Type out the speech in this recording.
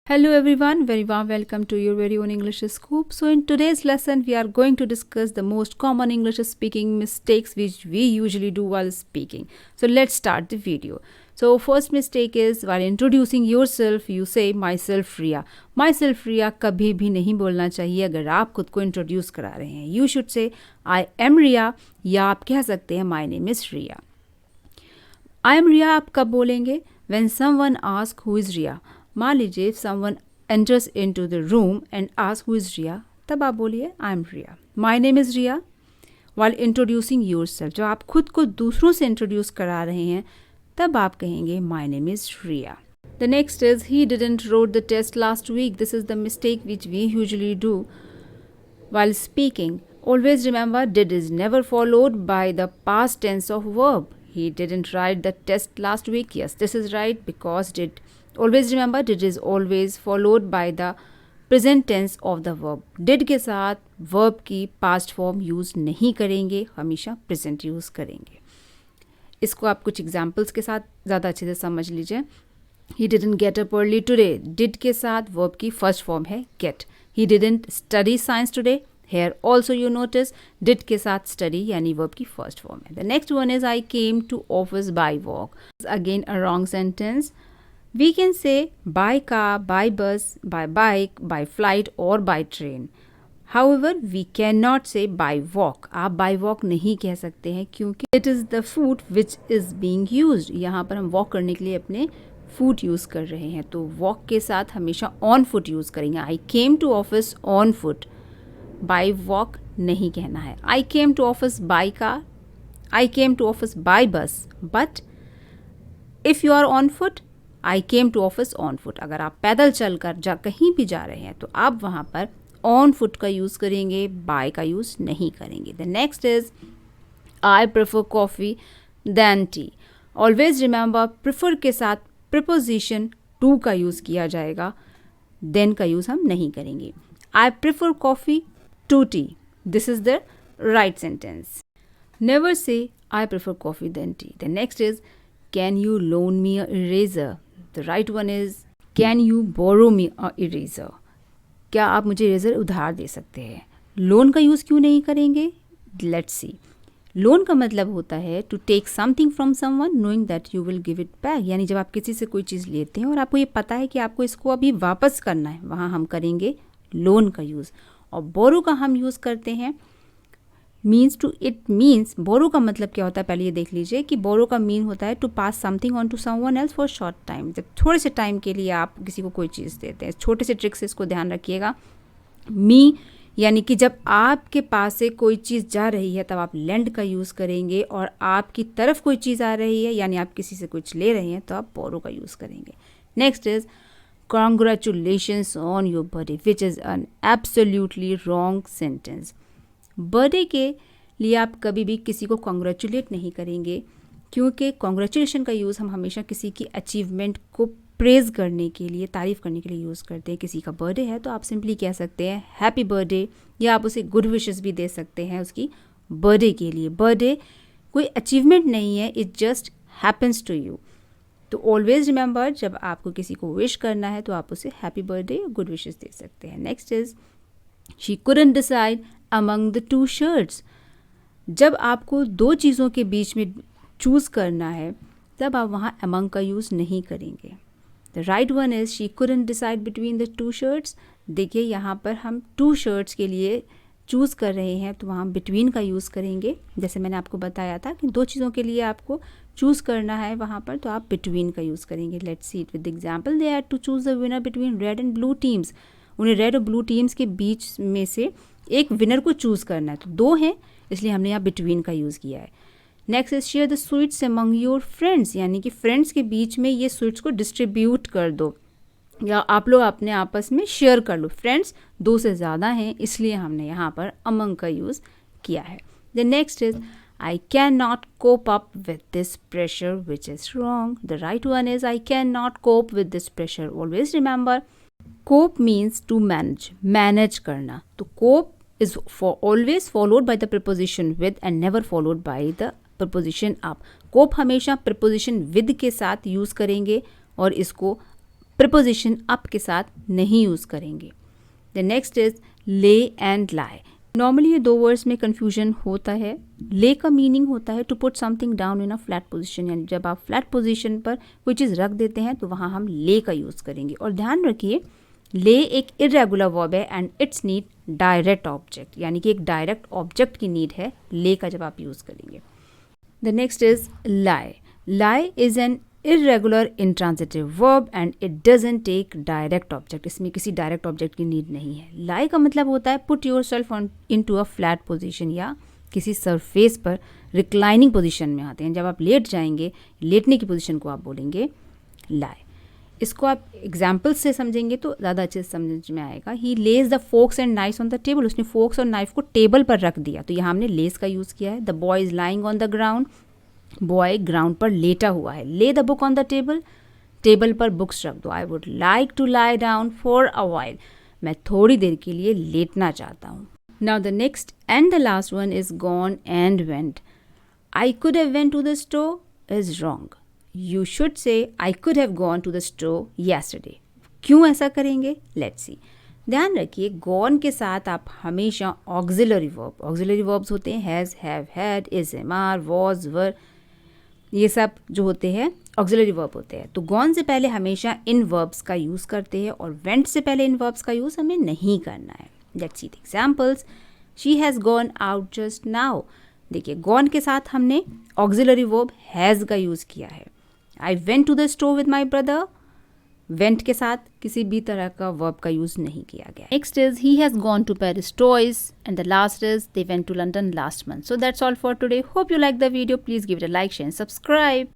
Hello everyone, very warm welcome to your very own English Scoop. So in today's lesson, we are going to discuss the most common English speaking mistakes which we usually do while speaking. So let's start the video. So first mistake is while introducing yourself, you say myself Riya. Myself Riya कभी भी नहीं बोलना चाहिए अगर आप खुद को introduce करा रहे हैं. You should say I am Riya या आप कह सकते हैं my name is Riya. I am Riya आप कब बोलेंगे? When someone asks who is Riya. मान लीजिए someone enters into the room and asks who is Riya, तब आप बोलिए I am Riya. My name is Riya. While introducing yourself, जब आप खुद को दूसरों से इंट्रोड्यूस करा रहे हैं तब आप कहेंगे My name is Riya. The next is he didn't wrote the test last week. This is the mistake which we usually do while speaking. Always remember did is never followed by the past tense of verb. He didn't write the test last week. Yes, this is right because did. Always remember did is always followed by the present tense of the verb. Did के साथ verb की past form use नहीं करेंगे, हमेशा present use करेंगे. इसको आप कुछ examples के साथ ज़्यादा अच्छे से समझ लीजिए. He didn't get up early today. Did के साथ verb की first form है get. He didn't study science today. Here also you notice did के साथ study यानी verb की first form है. The next one is I came to office by walk. Again a wrong sentence. We can say by car, by bus, by bike, by flight or by train. However, we cannot say by walk. आप by walk नहीं कह सकते हैं क्योंकि it is the foot which is being used. यहाँ पर हम walk करने के लिए अपने foot use कर रहे हैं तो walk के साथ हमेशा on foot use करेंगे. I came to office on foot. By walk नहीं कहना है. I came to office by car. I came to office by bus. But if you are on foot, I came to office on foot. अगर आप पैदल चलकर कहीं भी जा रहे हैं तो आप वहाँ पर on foot का यूज़ करेंगे, by का यूज़ नहीं करेंगे. The next is I prefer coffee than tea. Always remember prefer के साथ preposition to का यूज़ किया जाएगा, then का यूज़ हम नहीं करेंगे. I prefer coffee to tea. This is the right sentence. Never say I prefer coffee than tea. The next is can you loan me an eraser? The right one is can you borrow me a eraser? क्या आप मुझे eraser उधार दे सकते हैं? Loan का use क्यों नहीं करेंगे? Let's see. लोन का मतलब होता है to take something from someone knowing that you will give it back. यानी जब आप किसी से कोई चीज़ लेते हैं और आपको ये पता है कि आपको इसको अभी वापस करना है, वहाँ हम करेंगे लोन का यूज़. और बोरो का हम यूज़ करते हैं मीन्स टू. इट मीन्स बोरो का मतलब क्या होता है पहले ये देख लीजिए कि बोरो का मीन होता है to pass something on to someone else for short time. जब थोड़े से टाइम के लिए आप किसी को कोई चीज़ देते हैं, छोटे से ट्रिक से इसको ध्यान रखिएगा. मी यानी कि जब आपके पास से कोई चीज़ जा रही है तब आप लेंड का यूज़ करेंगे और आपकी तरफ कोई चीज़ आ रही है यानी आप किसी से कुछ ले रहे हैं तो आप बोरो का यूज़ करेंगे. Next is congratulations on your birthday which is an absolutely wrong sentence. Birthday के लिए आप कभी भी किसी को कॉन्ग्रेचुलेट नहीं करेंगे क्योंकि कॉन्ग्रेचुलेशन का यूज़ हम हमेशा किसी की अचीवमेंट को प्रेज़ करने के लिए, तारीफ़ करने के लिए यूज़ करते हैं. किसी का बर्थडे है तो आप सिंपली कह सकते हैं हैप्पी बर्थडे या आप उसे गुड विशेस भी दे सकते हैं उसकी बर्थडे के लिए. बर्थडे कोई अचीवमेंट नहीं है, it just happens to you. तो ऑलवेज रिमेंबर जब आपको किसी को विश करना है तो आप उसे हैप्पी बर्थडे या गुड विशेस दे सकते हैं. Next is she couldn't decide among the two shirts. जब आपको दो चीज़ों के बीच में चूज़ करना है तब आप वहाँ अमंग का यूज़ नहीं करेंगे. The right one is she couldn't decide between the two shirts. देखिए यहाँ पर हम टू शर्ट्स के लिए चूज़ कर रहे हैं तो वहाँ बिटवीन का यूज़ करेंगे. जैसे मैंने आपको बताया था कि दो चीज़ों के लिए आपको चूज़ करना है वहाँ पर तो आप बिटवीन का यूज़ करेंगे. Let's see it with example. They had to choose the winner between red and blue teams. उन्हें रेड और ब्लू टीम्स के बीच में से एक विनर को चूज़ करना है तो दो हैं इसलिए हमने यहाँ बिटवीन का यूज़ किया है. Next is share the sweets among your friends. यानी कि फ्रेंड्स के बीच में ये स्वीट्स को डिस्ट्रीब्यूट कर दो या आप लोग अपने आपस में शेयर कर लो. फ्रेंड्स दो से ज़्यादा हैं इसलिए हमने यहाँ पर अमंग का यूज़ किया है. The next is I can not cope up with this pressure which is wrong. The right one is I can not cope with this pressure. Always remember cope means to manage, manage करना. तो कोप is always followed by the preposition with and never followed by the preposition up. कोप हमेशा preposition with के साथ use करेंगे और इसको preposition up के साथ नहीं यूज़ करेंगे। द नेक्स्ट इज ले एंड लाई। नॉर्मली ये दो वर्ड्स में कन्फ्यूजन होता है। ले का मीनिंग होता है to put something down in a flat position, यानी जब आप फ्लैट पोजीशन पर कोई चीज़ रख देते हैं तो वहाँ हम ले का यूज़ करेंगे। और ध्यान रखिए ले एक इरेगुलर वर्ब है and it's need direct object, यानी कि एक डायरेक्ट ऑब्जेक्ट की नीड है ले का जब आप यूज़ करेंगे। The next is lie. Lie is an irregular intransitive verb and it doesn't take direct object। इसमें किसी डायरेक्ट ऑब्जेक्ट की नीड नहीं है। लाई का मतलब होता है put yourself on into a flat position, या किसी सरफेस पर रिक्लाइनिंग पोजीशन में आते हैं। जब आप लेट जाएंगे, लेटने की पोजीशन को आप बोलेंगे लाई। इसको आप एग्जाम्पल से समझेंगे तो ज़्यादा अच्छे से समझ में आएगा। He lays the forks and knives on the table. उसने फोक्स और नाइफ को टेबल पर रख दिया, तो यहाँ हमने लेस का यूज़ किया है। The boy is lying on the ground. Boy ground पर लेटा हुआ है। Lay the book on the table. Table पर बुक्स रख दो। I would like to lie down for a while. मैं थोड़ी देर के लिए लेटना चाहता हूँ। Now the next and the last one is gone and went. I could have went to the store is wrong. You should say I could have gone to the store yesterday. क्यों ऐसा करेंगे, let's सी। ध्यान रखिए gone के साथ आप हमेशा auxiliary verbs होते हैं has, have, had, is, am, are, was, were, ये सब जो होते हैं ऑक्सिलरी वर्ब होते हैं। तो गॉन से पहले हमेशा इन वर्ब्स का यूज़ करते हैं और वेंट से पहले इन वर्ब्स का यूज़ हमें नहीं करना है। Let's see the examples. She has gone out just now. देखिए गॉन के साथ हमने ऑक्सिलरी वर्ब हैज़ का यूज़ किया है। I went to the store with my brother. Went के साथ किसी भी तरह का वर्ब का यूज़ नहीं किया गया। Next is he has gone to Paris toys and the last is they went to London last month. So that's all for today. Hope you like the video. Please give it a like, share and subscribe.